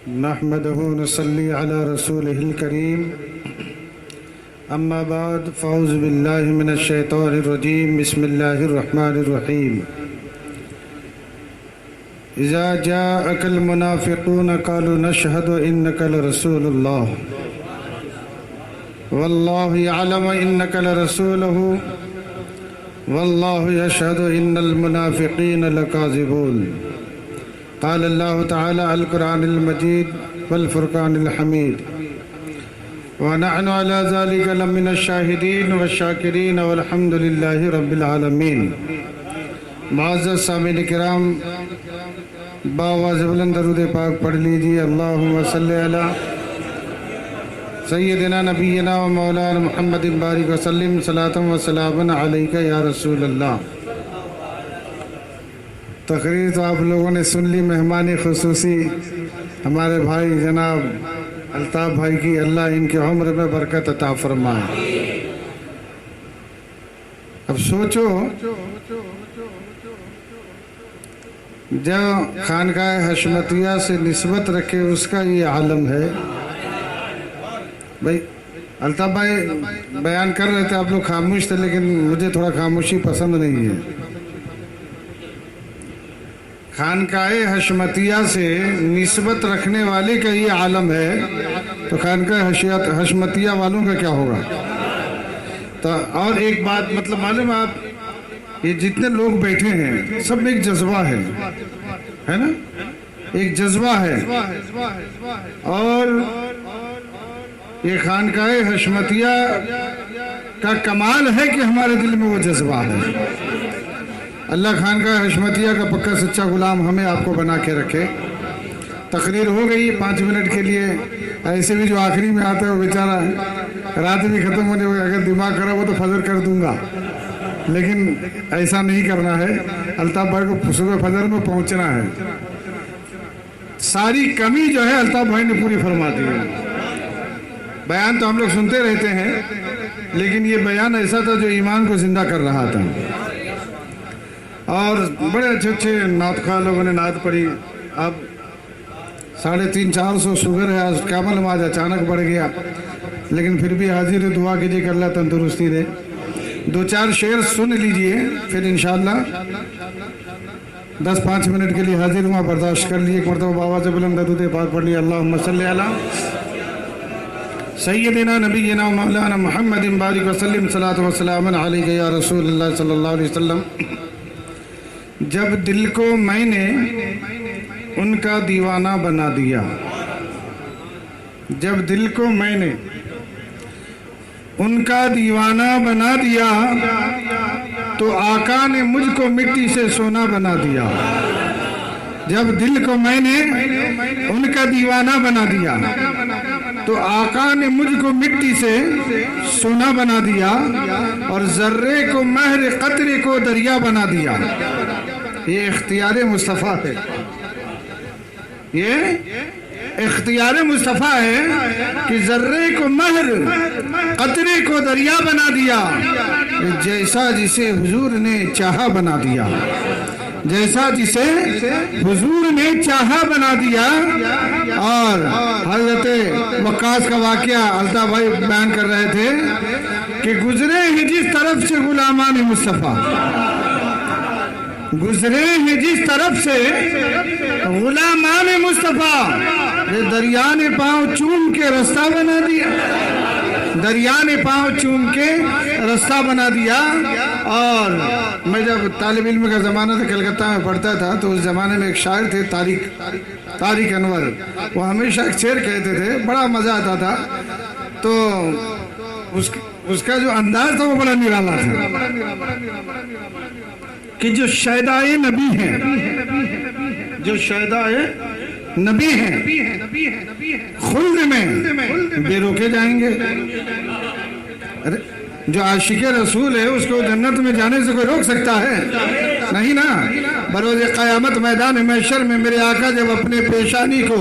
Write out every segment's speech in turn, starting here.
نحمده ونصلي على رسوله الكريم أما بعد فأعوذ بالله من الشيطان الرجيم بسم الله الرحمن الرحيم إذا جاءك المنافقون قالوا نشهد إنك لرسول الله والله يعلم إنك لرسوله والله يشهد إن المنافقين لكاذبون قال الله تعالى القرآن المجيد والفرقان الحميد ونحن على ذلك لمن الشاهدين والشاكرين والحمد لله رب العالمين. معزز سامعین کرام، باواز بلند درود پاک پڑھ لیجیے. اللہم صلی علی سیدنا نبینا و مولانا محمد بارک وسلم صلاۃ و سلام علیک یا رسول اللہ. تقریر تو آپ لوگوں نے سن لی. مہمان خصوصی ہمارے بھائی جناب الطاف بھائی کی، اللہ ان کی عمر میں برکت عطا فرمائے. اب سوچو، جو خانقاہ حشمتیہ سے نسبت رکھے اس کا یہ عالم ہے. بھائی الطاف بھائی بیان کر رہے تھے، آپ لوگ خاموش تھے، لیکن مجھے تھوڑا خاموشی پسند نہیں ہے. خانقاہ حشمتیہ سے نسبت رکھنے والے کا یہ عالم ہے، تو خانقاہ حشمتیہ والوں کا کیا ہوگا؟ تو اور ایک بات مطلب معلوم ہے، آپ یہ جتنے لوگ بیٹھے ہیں سب ایک جذبہ ہے نا، ایک جذبہ ہے. اور یہ خانقاہ حشمتیہ کا کمال ہے کہ ہمارے دل میں وہ جذبہ ہے. اللہ خانقاہ حشمتیہ کا پکا سچا غلام ہمیں آپ کو بنا کے رکھے. تقریر ہو گئی 5 منٹ کے لیے. ایسے بھی جو آخری میں آتا ہے وہ بیچارہ رات بھی ختم ہونے ہوگی، اگر دماغ خراب ہو تو فجر کر دوں گا، لیکن ایسا نہیں کرنا ہے. الطاف بھائی کو صبح فجر میں پہنچنا ہے. ساری کمی جو ہے الطاف بھائی نے پوری فرما دی ہے. بیان تو ہم لوگ سنتے رہتے ہیں، لیکن یہ بیان ایسا تھا جو ایمان کو زندہ کر رہا تھا. اور بڑے اچھے اچھے نعت خواہ لوگوں نے نعت پڑھی. اب 350-400 شوگر ہے. آج قیام نماز اچانک بڑھ گیا، لیکن پھر بھی حاضر دعا کیجیے کہ اللہ تندرستی دے. 2-4 شعر سن لیجئے، پھر انشاءاللہ 10-5 منٹ کے لیے حاضر ہوں. برداشت کر لیے. ایک مرتبہ بابا سے بلند درود پاک پڑھ لیے. اللہم صلی علی سیدنا نبینا و مولانا محمد بارک وسلم صلاۃ و سلام علیک یا رسول اللہ صلی اللہ علیہ وسلم. جب دل کو میں نے ان کا دیوانہ بنا دیا، جب دل کو میں نے ان کا دیوانہ بنا دیا، تو آقا نے مجھ کو مٹی سے سونا بنا دیا. جب دل کو میں نے ان کا دیوانہ بنا دیا، تو آقا نے مجھ کو مٹی سے سونا بنا دیا، اور ذرے کو مہر قطرے کو دریا بنا دیا. یہ اختیار مصطفیٰ ہے، یہ اختیار مصطفیٰ ہے کہ ذرے کو مہر قطرے کو دریا بنا دیا. جیسا جسے حضور نے چاہا بنا دیا، جیسا جسے حضور نے چاہا بنا دیا. اور حضرت وقاص کا واقعہ الطاف بھائی بیان کر رہے تھے کہ گزرے ہیں جس طرف سے غلامان مصطفیٰ، گزرے ہیں جس طرف سے غلامان مصطفیٰ، دریا نے پاؤں چوم کے رستہ بنا دیا، دریا نے پاؤں چوم کے رستہ بنا دیا. اور میں جب طالب علم کا زمانہ تھا، کلکتہ میں پڑھتا تھا، تو اس زمانے میں ایک شاعر تھے طارق انور. وہ ہمیشہ ایک شعر کہتے تھے، بڑا مزہ آتا تھا. تو اس کا جو انداز تھا وہ بڑا نرالا تھا کہ جو شہدائے نبی ہیں، جو شہدائے نبی ہیں، خلد میں بے روکے جائیں گے. جو عاشق رسول ہے اس کو جنت میں جانے سے کوئی روک سکتا ہے؟ نہیں نا. بروز قیامت میدان محشر میں میرے آقا جب اپنے پیشانی کو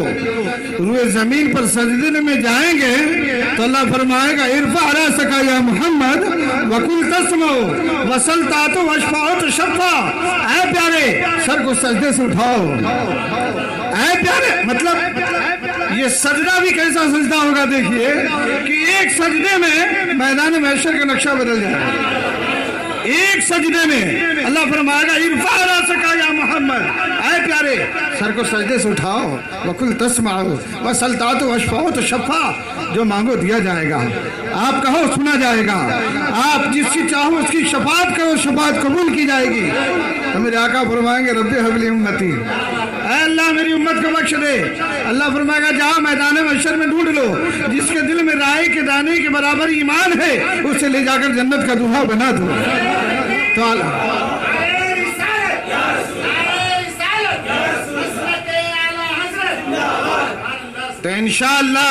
روئے زمین پر سجدے میں جائیں گے تو اللہ فرمائے گا ارفع رأسک یا محمد وقل تسمع وصل تعت واشفع تشفع. اے پیارے، سر کو سجدے سے اٹھاؤ. اے پیارے مطلب یہ سجدہ بھی کیسا سجدہ ہوگا دیکھیے کہ ایک سجدے میں میدان محشر کا نقشہ بدل جائے گا، ایک سجدے میں اللہ فرمائے گا ارفع راسک یا محمد، اے پیارے سر کو سجدے سے اٹھاؤ، وَقُلْ تَسْمَعُوا وَسَلْ تَعْطُوا وَاشْفَعُوا تُشَفَّعُوا، جو مانگو دیا جائے گا، آپ کہو سنا جائے گا، آپ جس کی چاہو اس کی شفاعت کرو شفاعت قبول کی جائے گی۔ تو میرے آقا فرمائیں گے رب ہب لی امتی، اے اللہ میری امت کو بخش دے۔ اللہ فرمائے گا جہاں میدان محشر میں ڈھونڈ لو، جس کے دل میں رائے کے دانے کے برابر ایمان ہے اسے لے جا کر جنت کا دلہا بنا دو۔ تو انشاءاللہ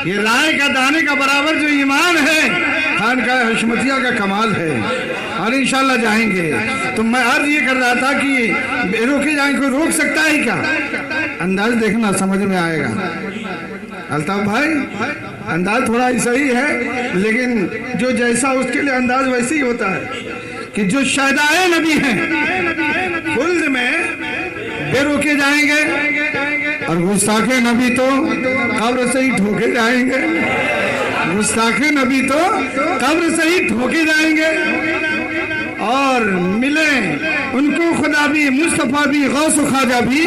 یہ رائے کا دانے کا برابر جو ایمان ہے خانقاہ حشمتیہ کا کمال ہے، اور انشاءاللہ جائیں گے۔ تو میں عرض یہ کر رہا تھا کہ روکے جائیں، کوئی روک سکتا ہے کیا؟ انداز دیکھنا سمجھ میں آئے گا۔ الطاف بھائی انداز تھوڑا ایسا ہی ہے، لیکن جو جیسا اس کے لیے انداز ویسے ہی ہوتا ہے کہ جو شہدائے نبی ہیں خلد میں بے روکے جائیں گے، اور گستاخ نبی تو قبر سے ہی ٹھوکے جائیں گے، گستاخ نبی تو قبر سے ہی ٹھوکے جائیں گے، اور ملیں ان کو خدا بھی مصطفیٰ بھی غوث و خواجہ بھی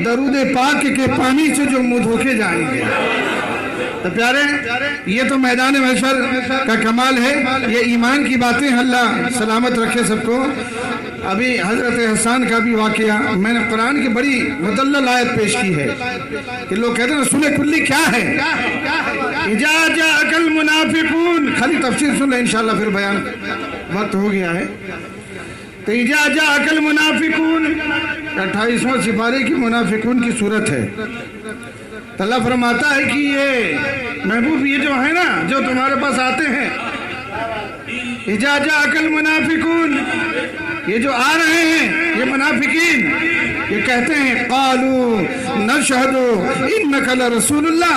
درود پاک کے پانی سے جو منہ دھوکے جائیں گے۔ تو پیارے یہ تو میدان محشر کا کمال ہے، یہ ایمان کی باتیں، اللہ سلامت رکھے سب کو۔ ابھی حضرت حسان کا بھی واقعہ میں نے قرآن کی بڑی مدلل آیت پیش کی ہے کہ لوگ کہتے ہیں رسول کلی کیا ہے؟ اذا جاءک المنافقون، خالی تفسیر سن لیں انشاءاللہ پھر بیان وقت ہو گیا ہے۔ تو اذا جاءک المنافقون 28واں سپارے کی منافقون کی صورت ہے۔ تو اللہ فرماتا ہے کہ یہ محبوب یہ جو ہے نا جو تمہارے پاس آتے ہیں، اذا جاءک المنافقون، یہ جو آ رہے ہیں یہ منافقین، یہ کہتے ہیں قالوا نشہد انک لرسول اللہ،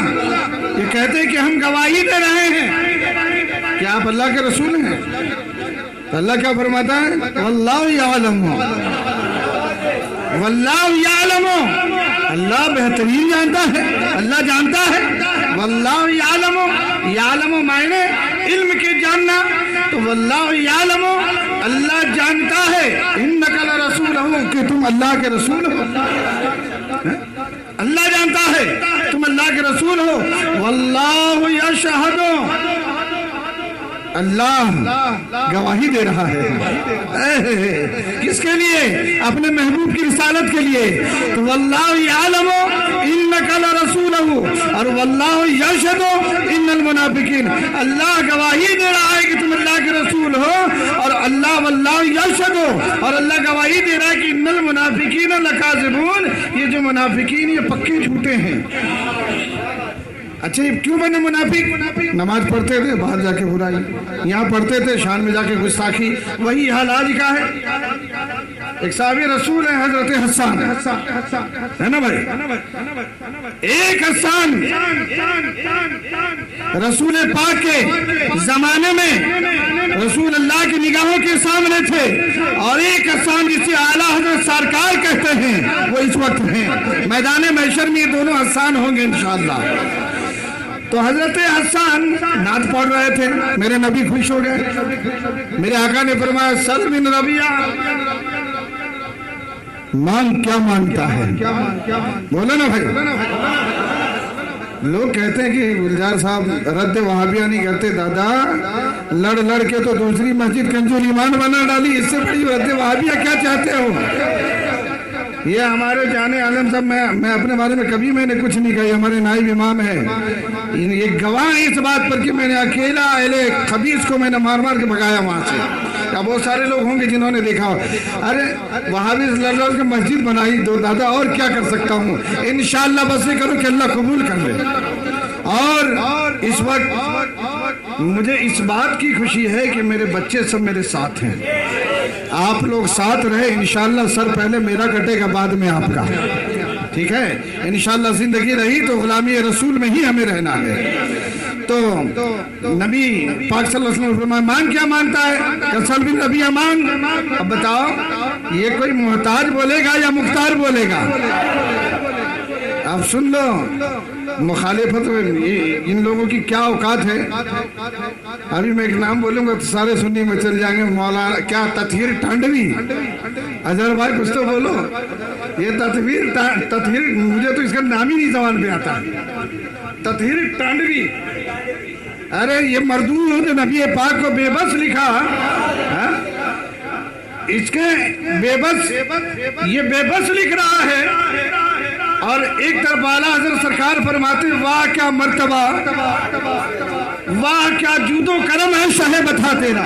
یہ کہتے ہیں کہ ہم گواہی دے رہے ہیں کہ آپ اللہ کے رسول ہیں۔ تو اللہ کیا فرماتا ہے؟ واللہ یعلم، واللہ یعلم، اللہ بہترین جانتا ہے، اللہ جانتا ہے۔ واللہ یعلم، یعلم معنی علم کے جاننا، تو واللہ یعلم اللہ جانتا ہے انک لرسول ہو کہ تم اللہ کے رسول ہو، اللہ جانتا ہے تم اللہ کے رسول ہو۔ واللہ یشہد، اللہ گواہی دے رہا ہے، کس کے لیے؟ اپنے محبوب کی رسالت کے لیے۔ تو واللہ یعلم انک لرسولہ، اور واللہ یشہد ان المنافقین، اللہ گواہی دے رہا ہے کہ تم اللہ کے رسول ہو، اور اللہ واللہ یشہد، اور اللہ گواہی دے رہا ہے کہ ان المنافقین لکاذبون، یہ جو منافقین یہ پکے جھوٹے ہیں۔ اچھا یہ کیوں بنے منافق؟ نماز پڑھتے تھے باہر جا کے برائی، یہاں پڑھتے تھے شان میں جا کے گستاخی، وہی حال آج کا ہے۔ ایک صحابی رسول ہے حضرت حسان، ہے نا بھائی؟ ایک حسان رسول پاک کے زمانے میں رسول اللہ کی نگاہوں کے سامنے تھے، اور ایک حسان جسے اعلیٰ حضرت سرکار کہتے ہیں وہ اس وقت ہیں۔ میدان محشر میں یہ دونوں حسان ہوں گے انشاءاللہ۔ تو حضرت حسان نعت پڑھ رہے تھے، میرے نبی خوش ہو گئے، میرے آقا نے فرمایا سل من ربیہ، مانگ کیا مانگتا ہے؟ بولو نا بھائی۔ لوگ کہتے ہیں کہ گلزار صاحب رد وہابیہ نہیں کرتے، دادا لڑ لڑ کے تو دوسری مسجد کنزول ایمان بنا ڈالی، اس سے بڑی رد وہابیہ کیا چاہتے ہو؟ یہ ہمارے جانے عالم صاحب، میں اپنے بارے میں کبھی میں نے کچھ نہیں کہا، ہمارے نائب امام ہیں، یہ گواہ ہے اس بات پر کہ میں نے اکیلا اہل خبیث کو میں نے مار مار کے بھگایا وہاں سے۔ بہت سارے لوگ ہوں گے جنہوں نے دیکھا ہو، ارے وہاں بھی لڑ لڑ کے مسجد بنائی دو دادا، اور کیا کر سکتا ہوں؟ انشاءاللہ بس یہ کرو کہ اللہ قبول کر لے۔ اور اس وقت مجھے اس بات کی خوشی ہے کہ میرے بچے سب میرے ساتھ ہیں، آپ لوگ ساتھ رہے، انشاءاللہ سر پہلے میرا کٹے گا بعد میں آپ کا، ٹھیک ہے؟ انشاءاللہ زندگی رہی تو غلامی رسول میں ہی ہمیں رہنا ہے۔ تو نبی پاک صلی اللہ علیہ وسلم فرمایا مانگ کیا مانگتا ہے؟ کسل بن ربیہ مانگ۔ اب بتاؤ یہ کوئی محتاج بولے گا یا مختار بولے گا؟ آپ سن لو مخالفت ان لوگوں کی کیا اوقات ہے. ابھی میں ایک نام بولوں گا تو سارے سنی میں چل جائیں گے. مولانا کیا تطہیر ٹانڈوی. اظہر بھائی کچھ تو بولو. یہ تطہیر مجھے تو اس کا نام ہی نہیں زبان پہ آتا. تطہیر ٹانڈوی. ارے یہ مردود نبی پاک کو بے بس لکھا. اس کے بے بس یہ بے بس لکھ رہا ہے. اور ایک طرف اعلیٰ حضرت سرکار فرماتے واہ کیا مرتبہ, واہ کیا جود و کرم ہے شہ بتا تیرا,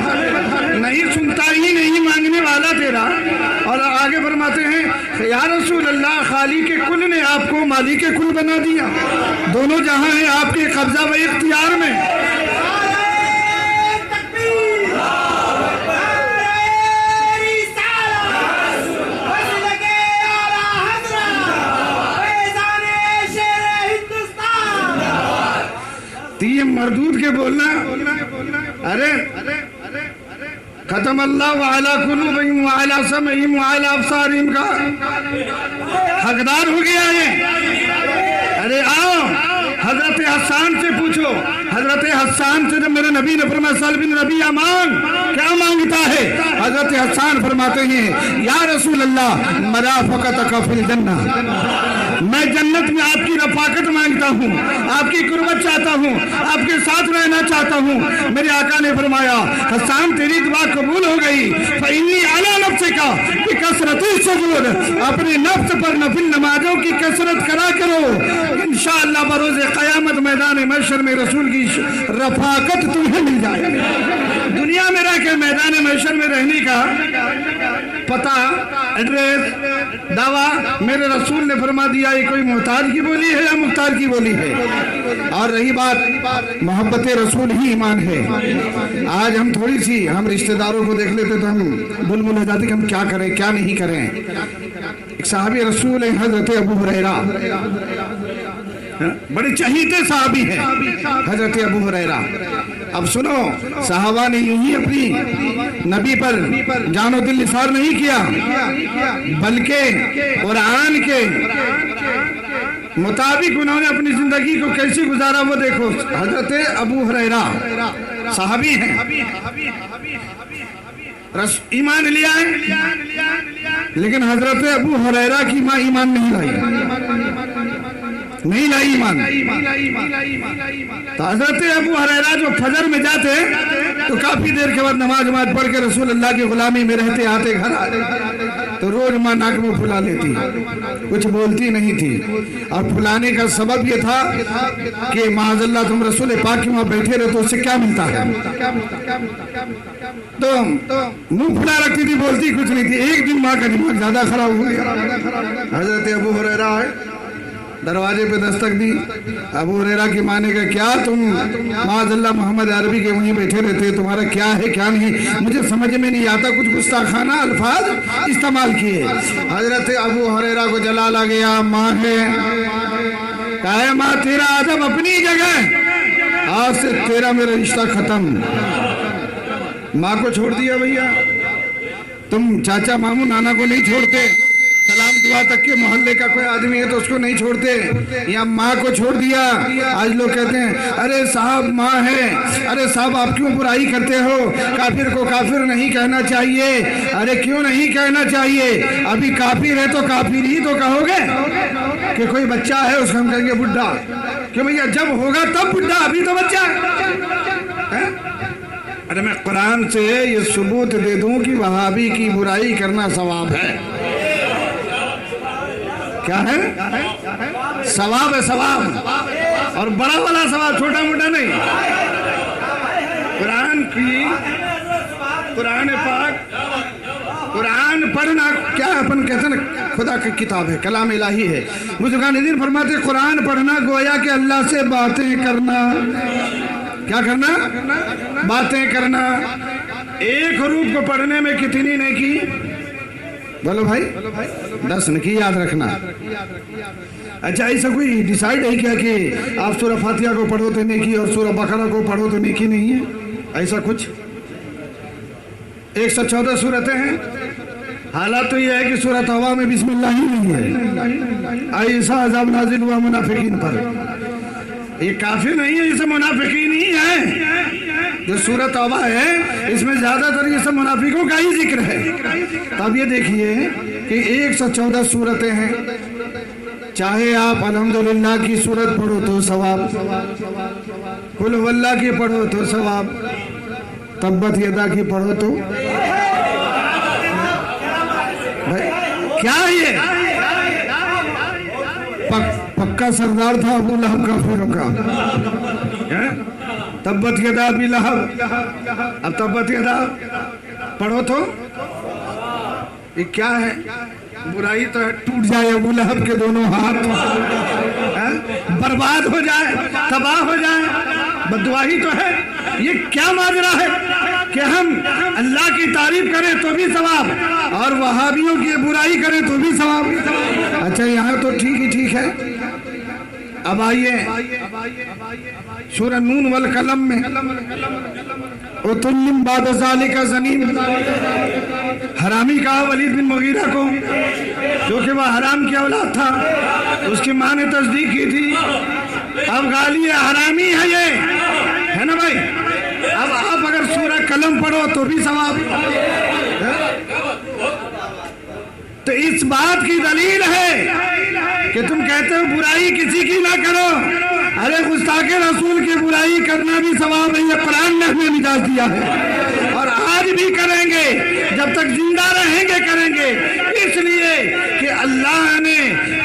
نہیں سنتا ہی نہیں مانگنے والا تیرا. اور آگے فرماتے ہیں یا رسول اللہ خالق کل نے آپ کو مالک کل بنا دیا. دونوں جہاں ہیں آپ کے قبضہ و اختیار میں. یہ مردود کے بولنا. ارے ختم اللہ وعلا قلوبہم وعلا سمعہم وعلا ابصارہم کا حقدار ہو گیا ہے. ارے آؤ حضرت حسان سے پوچھو. حضرت حسان سے جب میرے نبی نے فرمایا سل بن نبی امان کیا مانگتا ہے, حضرت حسان فرماتے ہیں یا رسول اللہ مرافقتک فی الجنہ, میں جنت میں آپ کی رفاقت مانگتا ہوں, آپ کی قربت چاہتا ہوں, آپ کے ساتھ رہنا چاہتا ہوں. میرے آقا نے فرمایا حسان تیری دعا قبول ہو گئی. فإنی علی نفسک بکثرۃ السجود, اپنے نفس پر نفل نمازوں کی کثرت کرا کرو. انشاءاللہ بروز قیامت میدان محشر میں رسول کی رفاقت تمہیں مل جائے. دنیا میں رہ کے میدان محشر میں رہنے کا پتہ, ایڈریس, دعویٰ میرے رسول نے فرما دیا یہ کوئی محتاج کی بولی ہے یا مختار کی بولی ہے. اور رہی بات محبت رسول ہی ایمان ہے. آج ہم تھوڑی سی ہم رشتہ داروں کو دیکھ لیتے تو ہم بلبل ہو جاتے کہ ہم کیا کریں کیا نہیں کریں. ایک صحابی رسول ہیں حضرت ابو ہریرہ, بڑے چہیتے صحابی ہیں حضرت ابو ہریرہ. اب سنو صحابہ نے یوں ہی اپنی نبی پر جان و دل نثار نہیں کیا, بلکہ قرآن کے مطابق انہوں نے اپنی زندگی کو کیسے گزارا وہ دیکھو. حضرت ابو ہریرہ صحابی ہیں, ایمان لیا ہے, لیکن حضرت ابو ہریرہ کی ماں ایمان نہیں لائی ایمان. تو حضرت ابو ہریرہ جو فجر میں جاتے تو کافی دیر کے بعد نماز پڑھ کے رسول اللہ کی غلامی میں رہتے آتے گھر تو روز ماں ناک میں پھلا لیتی, کچھ بولتی نہیں تھی. اور پھلانے کا سبب یہ تھا کہ معاذ اللہ تم رسول پاک کی وہاں بیٹھے رہے تو اس سے کیا ملتا ہے. تو منہ پھلا رکھتی تھی, بولتی کچھ نہیں تھی. ایک دن ماں کا دماغ زیادہ خراب ہو گیا. حضرت ابو ہریرہ آئے, دروازے پہ دستک دی. ابو ہریرہ کی ماں نے کہا کیا تم معاذ اللہ محمد عربی کے وہیں بیٹھے رہتے, تمہارا کیا ہے کیا نہیں, مجھے سمجھ میں نہیں آتا, کچھ گستاخانہ الفاظ استعمال کیے. حضرت ابو ہریرہ کو جلال آ گیا. ماں ہے, کہا ماں تیرا ادب اپنی جگہ, آج سے تیرا میرا رشتہ ختم. ماں کو چھوڑ دیا بھیا, تم چاچا ماموں نانا کو نہیں چھوڑتے, سلام دعا تک کے محلے کا کوئی آدمی ہے تو اس کو نہیں چھوڑتے, یا ماں کو چھوڑ دیا. آج لوگ کہتے ہیں ارے صاحب ماں ہے, ارے صاحب آپ کیوں برائی کرتے ہو, کافر کو کافر نہیں کہنا چاہیے. ارے کیوں نہیں کہنا چاہیے, ابھی کافر ہے تو کافر ہی تو کہو گے. کہ کوئی بچہ ہے اس کو ہم کہیں گے بڈھا, کہ بھیا جب ہوگا تب بڈھا, ابھی تو بچہ ہے. ارے میں قرآن سے یہ ثبوت دے دوں کہ وہابی کی برائی کرنا ثواب ہے. کیا ہے ثواب ہے, ثواب, اور بڑا والا ثواب, چھوٹا موٹا نہیں. قرآن پاک, قرآن پڑھنا کیا اپن کہتے ہیں خدا کی کتاب ہے, کلام الہی ہے. بزرگان دین فرماتے قرآن پڑھنا گویا کہ اللہ سے باتیں کرنا. کیا کرنا, باتیں کرنا. ایک حروف کو پڑھنے میں کتنی نیکی, بولو بھائی, 10 نیکی یاد رکھنا. اچھا ایسا کوئی ڈیسائیڈ ہے کیا کہ آپ سورہ فاتحہ کو پڑھو تو نیکی اور سورہ بقرہ کو پڑھو تو نیکی نہیں ہے, ایسا کچھ؟ 114 سورتیں ہیں, حالات تو یہ ہے کہ سورہ توبہ میں بسم اللہ ہی نہیں ہے. ایسا عذاب نازل ہوا منافقین پر. یہ کافر نہیں ہے، یہ سب منافقین ہی ہیں. جو سورہ توبہ ہے اس میں زیادہ تر یہ سب منافقوں کا ہی ذکر ہے. اب یہ دیکھیے کہ 114 سورتیں ہیں. چاہے آپ الحمدللہ کی سورت پڑھو تو ثواب، قل هو اللہ کی پڑھو تو ثواب، تبت یدا کی پڑھو تو کیا یہ پکا سردار تھا ابو لہب کا پھروں کا. تبت یدا ابی لہب، اب تبت یدا پڑھو تو یہ کیا ہے؟ برائی تو ہے، ٹوٹ جائے ابو لہب کے دونوں ہاتھ، برباد ہو جائے، تباہ ہو جائے، بددعائی تو ہے. یہ کیا ماجرا ہے کہ ہم اللہ کی تعریف کریں تو بھی ثواب اور وہابیوں کی برائی کریں تو بھی ثواب. اچھا یہاں تو ٹھیک ہی ٹھیک ہے. اب آئیے سورہ نون والقلم میں اتلم بعد ذالک زنیم، حرامی کہا ولید بن مغیرہ کو، جو کہ وہ حرام کی اولاد تھا، اس کی ماں نے تصدیق کی تھی. اب غالی حرامی ہے یہ، ہے نا بھائی. اب آپ اگر سورہ قلم پڑھو تو بھی ثواب. تو اس بات کی دلیل ہے کہ تم کہتے ہو برائی کسی کی نہ کرو. ارے گستاخ رسول کی برائی کرنا بھی ثواب ہے، یہ قرآن نے ہمیں مجاز دیا ہے اور آج بھی کریں گے، جب تک زندہ رہیں گے کریں گے. اس لیے کہ اللہ نے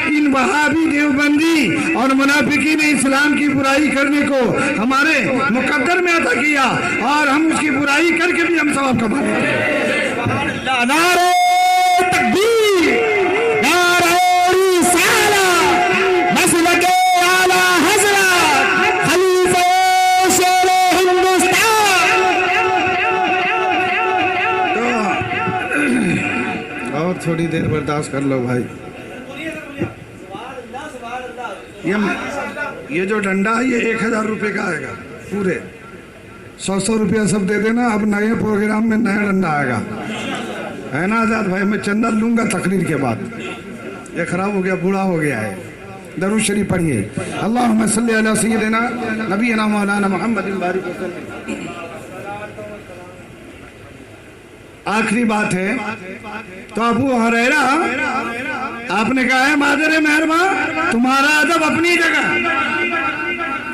ان وہابی دیوبندی اور منافقین اسلام کی برائی کرنے کو ہمارے مقدر میں عطا کیا اور ہم اس کی برائی کر کے بھی ہم ثواب کما لیتے ہیں. نعرہ تکبیر، نعرہ رسالہ، مسلک اعلیٰ حضرت خلیفہ شیر ہندوستان. اور تھوڑی دیر برداشت کر لو بھائی. یہ جو ڈنڈا ہے یہ 1000 روپے کا آئے گا، پورے 100 روپیہ سب دے دینا. اب نئے پروگرام میں نیا ڈنڈا آئے گا، ہے نا آزاد بھائی. میں چندہ لوں گا تقریر کے بعد. یہ خراب ہو گیا، بوڑھا ہو گیا ہے. درود شریف پڑھیے. اللہم صلی علی سیدنا نبینا مولانا محمد بارک وسلم. آخری بات ہے تو ابو ہریرہ آپ نے کہا ہے مادر مہرباں تمہارا ادب اپنی جگہ،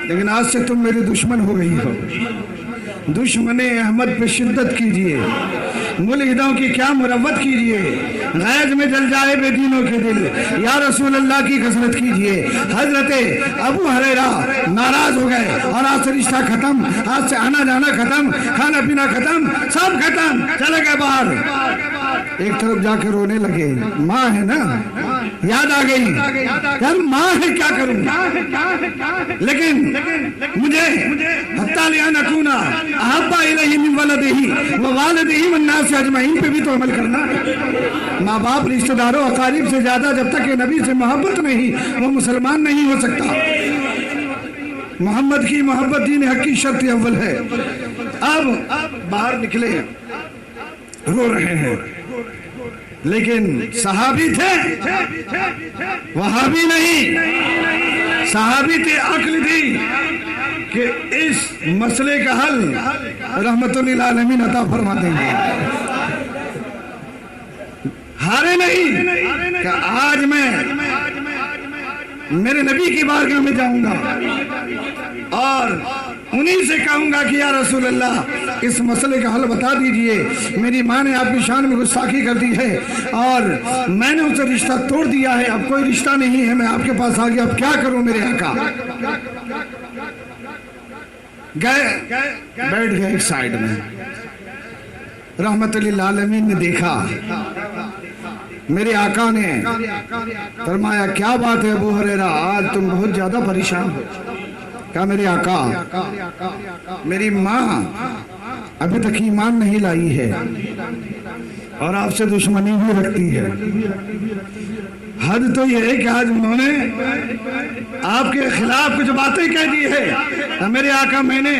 لیکن آج سے تم میری دشمن ہو گئی ہو. دشمن احمد پہ شدت کیجئے، ملحدوں کی کیا مروت کیجئے، غیظ میں جل جائے بے دینوں کے دل، یا رسول اللہ کی کثرت کیجئے. حضرت ابو ہریرہ ناراض ہو گئے اور آج سے رشتہ ختم، آج سے آنا جانا ختم، کھانا پینا ختم، سب ختم. چلے گئے باہر، ایک طرف جا کے رونے لگے. ماں ہے نا، یاد آ گئی یار ماں ہے، کیا کروں. لیکن مجھے حتیٰ لِأَنْ أَكُونَ أَحَبَّ إِلَيْهِ مِنْ وَلَدِهِ وَوَالِدِهِ وَالنَّاسِ أَجْمَعِينَ پہ بھی تو عمل کرنا. ماں باپ رشتہ داروں اقارب سے زیادہ جب تک کہ نبی سے محبت نہیں وہ مسلمان نہیں ہو سکتا. محمد کی محبت دین حق کی شرط اول ہے. اب باہر نکلے رو رہے ہیں، لیکن صحابی تھے، وہابی نہیں. صحابی تھے، عقل تھی کہ اس مسئلے کا حل رحمت للعالمین عطا فرما دیں گے. ہارے نہیں کہ آج میں میرے نبی کی بارگاہ میں جاؤں گا اور انہی سے کہوں گا کہ یا رسول اللہ اس مسئلے کا حل بتا دیجئے. میری ماں نے آپ کی شان میں گستاخی کر دی ہے اور میں نے اسے رشتہ توڑ دیا ہے، اب کوئی رشتہ نہیں ہے، میں آپ کے پاس آ گیا، اب کیا کروں میرے آقا. بیٹھ گئے ایک سائیڈ میں. رحمت للعالمین نے دیکھا، میرے آقا نے فرمایا کیا بات ہے ابو ہریرہ، آج تم بہت زیادہ پریشان ہو. کہا میرے آقا میری ماں ابھی تک ایمان نہیں لائی ہے اور آپ سے دشمنی بھی رکھتی ہے. حد تو یہ ہے کہ آج انہوں نے آپ کے خلاف کچھ باتیں کہہ دی ہے. میرے آقا میں نے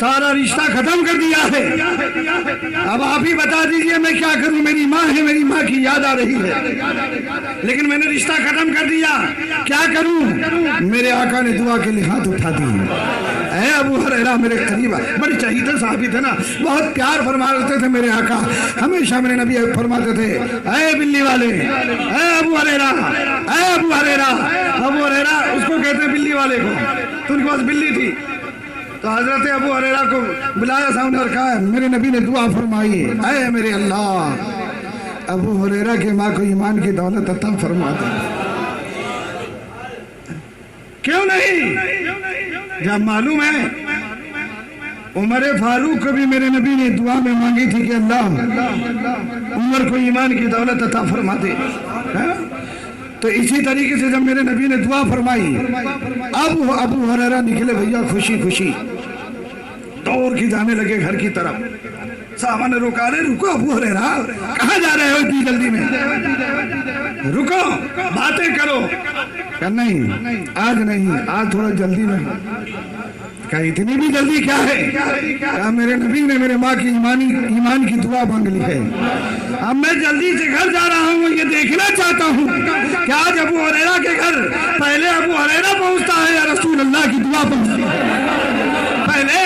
سارا رشتہ ختم کر دیا ہے، اب آپ ہی بتا دیجئے میں کیا کروں؟ میری ماں ہے، میری ماں کی یاد آ رہی ہے، لیکن میں نے رشتہ ختم کر دیا، کیا کروں؟ میرے آقا نے دعا کے لیے ہاتھ اٹھا دی، اے ابو ہریرہ میرے قریب، بڑے چہیتے صحابی تھے نا، بہت پیار فرماتے تھے میرے آقا، ہمیشہ میرے نبی فرماتے تھے اے بلی والے، اے ابو ہریرہ، اے ابو ہریرہ۔ ابو ہریرہ اس کو کہتے ہیں بلی والے کو، تو ان کے پاس بلی تھی، تو حضرت ابو ہریرہ کو بلایا سامنے اور کہا میرے نبی نے دعا فرمائی، اے میرے اللہ ابو ہریرہ کے ماں کو ایمان کی دولت عطا فرما دے۔ کیوں نہیں؟ جب معلوم ہے عمر فاروق کو بھی میرے نبی نے دعا میں مانگی تھی کہ اللہ عمر کو ایمان کی دولت عطا فرما دے، تو اسی طریقے سے جب میرے نبی نے دعا فرمائی، اب ابو ہریرہ نکلے بھیا خوشی خوشی دوڑ کے جانے لگے گھر کی طرف۔ صحابہ نے روکا، رہے رکو ابو ہریرہ، کہاں جا رہے ہو اتنی جلدی میں؟ رکو باتیں کرو۔ کہ نہیں آج نہیں، آج تھوڑا جلدی میں۔ کہا اتنی بھی جلدی کیا ہے؟ کہا میرے نبی نے میرے ماں کی ایمان کی دعا مانگ لی ہے، اب میں جلدی سے گھر جا رہا ہوں، یہ دیکھنا چاہتا ہوں کہ آج ابو ہریرہ کے گھر پہلے ابو ہریرہ پہنچتا ہے یا رسول اللہ کی دعا پہنچتی ہے؟ پہلے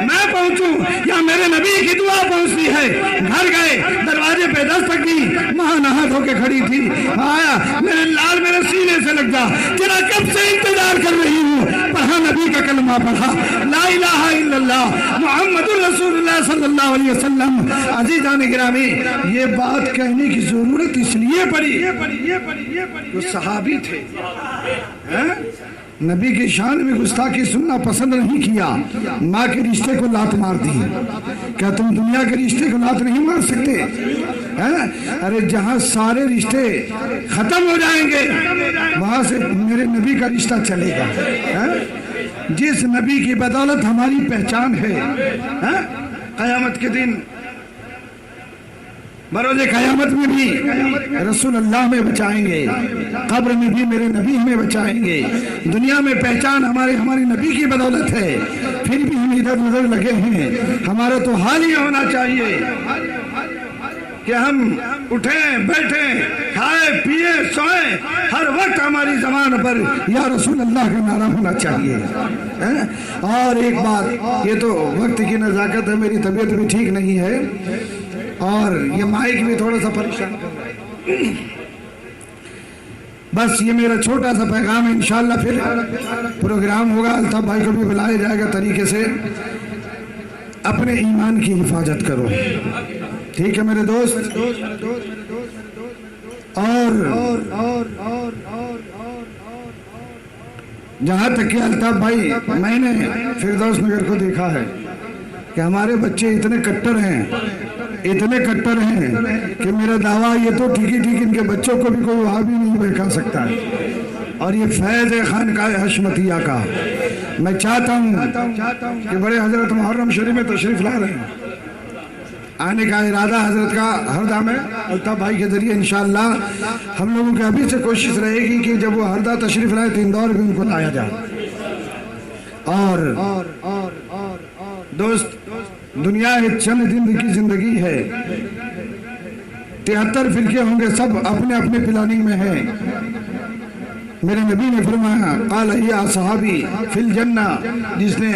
میں پہنچوں یا میرے نبی کی دعا پہنچتی ہے؟ گھر گئے، دروازے پہ دستک دی، ماں نہا دھو کے کھڑی تھی، آیا میرے لال میرے سینے سے لگ جا، تیرا کب سے انتظار کر رہی ہوں، پڑھا نبی کا کلمہ پڑھا، لا الہ الا اللہ محمد رسول اللہ صلی اللہ علیہ وسلم۔ عزیزان گرامی، یہ بات کہنے کی ضرورت اس لیے پڑی، وہ صحابی تھے، نبی کی شان میں گستاخی سننا پسند نہیں کیا، ماں کے رشتے کو لات مار دی۔ کیا تم دنیا کے رشتے کو لات نہیں مار سکتے؟ ارے جہاں سارے رشتے ختم ہو جائیں گے وہاں سے میرے نبی کا رشتہ چلے گا، جس نبی کی بدولت ہماری پہچان ہے۔ قیامت کے دن بروز قیامت میں بھی رسول اللہ میں بچائیں گے، قبر میں بھی میرے نبی ہمیں بچائیں گے۔ دنیا میں پہچان ہماری نبی کی بدولت ہے، پھر بھی ہم ادھر ادھر لگے ہیں۔ ہمارا تو حال یہ ہونا چاہیے کہ ہم اٹھیں بیٹھیں کھائے پیے سوئیں، ہر وقت ہماری زبان پر یا رسول اللہ کا نعرہ ہونا چاہیے۔ اور ایک بات، یہ تو وقت کی نزاکت ہے، میری طبیعت بھی ٹھیک نہیں ہے اور یہ مائک بھی تھوڑا سا پریشان کر رہا ہے، بس یہ میرا چھوٹا سا پیغام ہے۔ انشاءاللہ پھر پروگرام ہوگا، الطاف بھائی کو بھی بلایا جائے گا طریقے سے۔ اپنے ایمان کی حفاظت کرو، ٹھیک ہے میرے دوست؟ اور جہاں تک کہ الطاف بھائی، میں نے فردوس نگر کو دیکھا ہے کہ ہمارے بچے اتنے کٹر ہیں کہ میرا دعویٰ یہ تو ٹھیک ان کے بچوں کو بھی کوئی وہاں بھی نہیں بہکا سکتا ہے، اور یہ فیض ہے خانقاہ حشمتیہ کا۔ میں چاہتا ہوں کہ بڑے حضرت محرم شریف میں تشریف لا رہے ہیں، آنے کا ارادہ حضرت کا ہردہ میں الطاف بھائی کے ذریعے انشاءاللہ ہم لوگوں کی ابھی سے کوشش رہے گی کہ جب وہ ہردہ تشریف لائے تو اندور بھی ان کو لایا جائے۔ اور دوست، دنیا ایک چند دن کی زندگی ہے، 73 فرقے ہوں گے، سب اپنے اپنے پلاننگ میں ہیں۔ میرے نبی نے فرمایا قال یا صحابی فی الجنہ، جس نے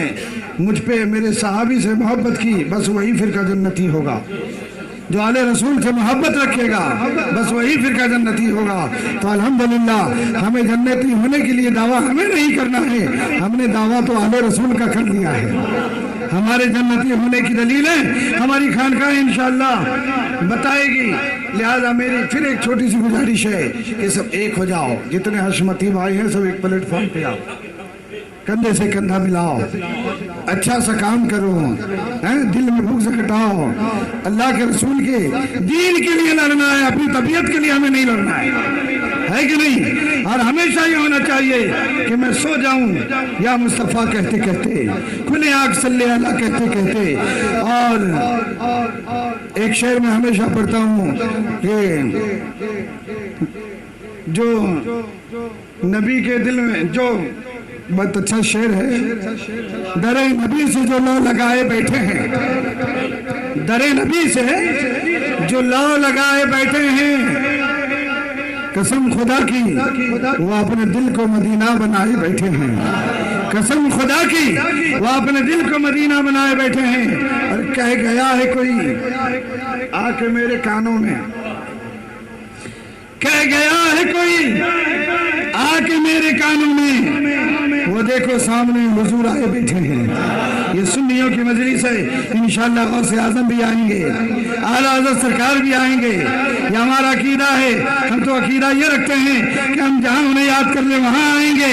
مجھ پہ میرے صحابی سے محبت کی بس وہی فرقہ جنتی ہوگا، جو آل رسول سے محبت رکھے گا بس وہی فرقہ جنتی ہوگا۔ تو الحمدللہ ہمیں جنتی ہونے کے لیے دعویٰ ہمیں نہیں کرنا ہے، ہم نے دعویٰ تو آل رسول کا کر دیا ہے۔ ہمارے جنتی ہونے کی دلیلیں ہماری خانقاہ انشاءاللہ بتائے گی۔ لہذا میری پھر ایک چھوٹی سی گزارش ہے کہ سب ایک ہو جاؤ، جتنے حشمتی بھائی ہیں سب ایک پلیٹ فارم پہ آؤ، کندھے سے کندھا ملاؤ، اچھا سا کام کرو، دل میں بغض ہٹاؤ، اللہ کے رسول کے دین کے لیے لڑنا ہے، اپنی طبیعت کے لیے ہمیں نہیں لڑنا ہے کہ نہیں؟ اور ہمیشہ یہ ہونا چاہیے کہ میں سو جاؤں یا مصطفیٰ کہتے کہتے، کھلے آنکھ صلی اللہ کہتے کہتے۔ اور ایک شعر میں ہمیشہ پڑھتا ہوں کہ جو نبی کے دل میں، جو بہت اچھا شعر ہے. درے نبی سے جو لو لگائے بیٹھے ہیں، درے نبی سے جو لو لگائے بیٹھے ہیں، قسم خدا کی وہ اپنے دل کو مدینہ بنائے بیٹھے ہیں. قسم خدا کی وہ اپنے دل کو مدینہ بنائے بیٹھے ہیں. اور کہہ گیا ہے کوئی آ کے میرے کانوں میں، کہہ گیا ہے کوئی آ کے میرے کانوں میں، وہ دیکھو سامنے حضور آئے بیٹھے ہیں. یہ سنیوں کی مجلس ہے. انشاءاللہ غوث اعظم بھی آئیں گے، اعلیٰ حضرت سرکار بھی آئیں گے. یہ ہمارا عقیدہ ہے. ہم تو عقیدہ یہ رکھتے ہیں کہ ہم جہاں انہیں یاد کر لیں وہاں آئیں گے.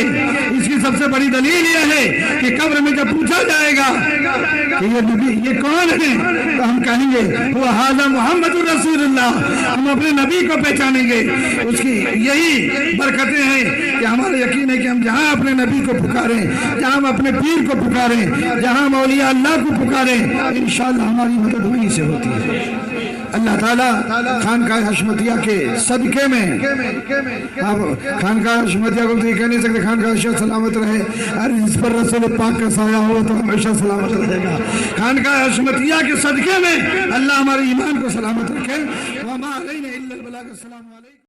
اس کی سب سے بڑی دلیل یہ ہے کہ قبر میں جب پوچھا جائے گا کہ یہ نبی یہ کون ہے، تو ہم کہیں گے وہ ھذا محمد الرسول اللہ. ہم اپنے نبی کو پہچانیں گے. اس کی یہی برکتیں ہیں کہ ہمارا یقین ہے کہ ہم جہاں اپنے نبی کو پکاریں، جہاں ہم اپنے پیر کو پکاریں، جہاں ہم اولیاء اللہ کو پکاریں، انشاءاللہ ہماری مدد وہیں سے ہوتی ہے. اللہ تعالیٰ خانقاہ حشمتیہ کے صدقے میں، آپ خانقاہ حشمتیہ کو تو یہ کہہ نہیں سکتے خانقاہ حشمتیہ سلامت رہے، اور اس پر رسول پاک کا سایہ ہو تو ہمیشہ سلامت رہے گا. خانقاہ حشمتیہ کے صدقے میں اللہ ہمارے ایمان کو سلامت رکھے. وما علینا الا البلاغ. السلام علیکم.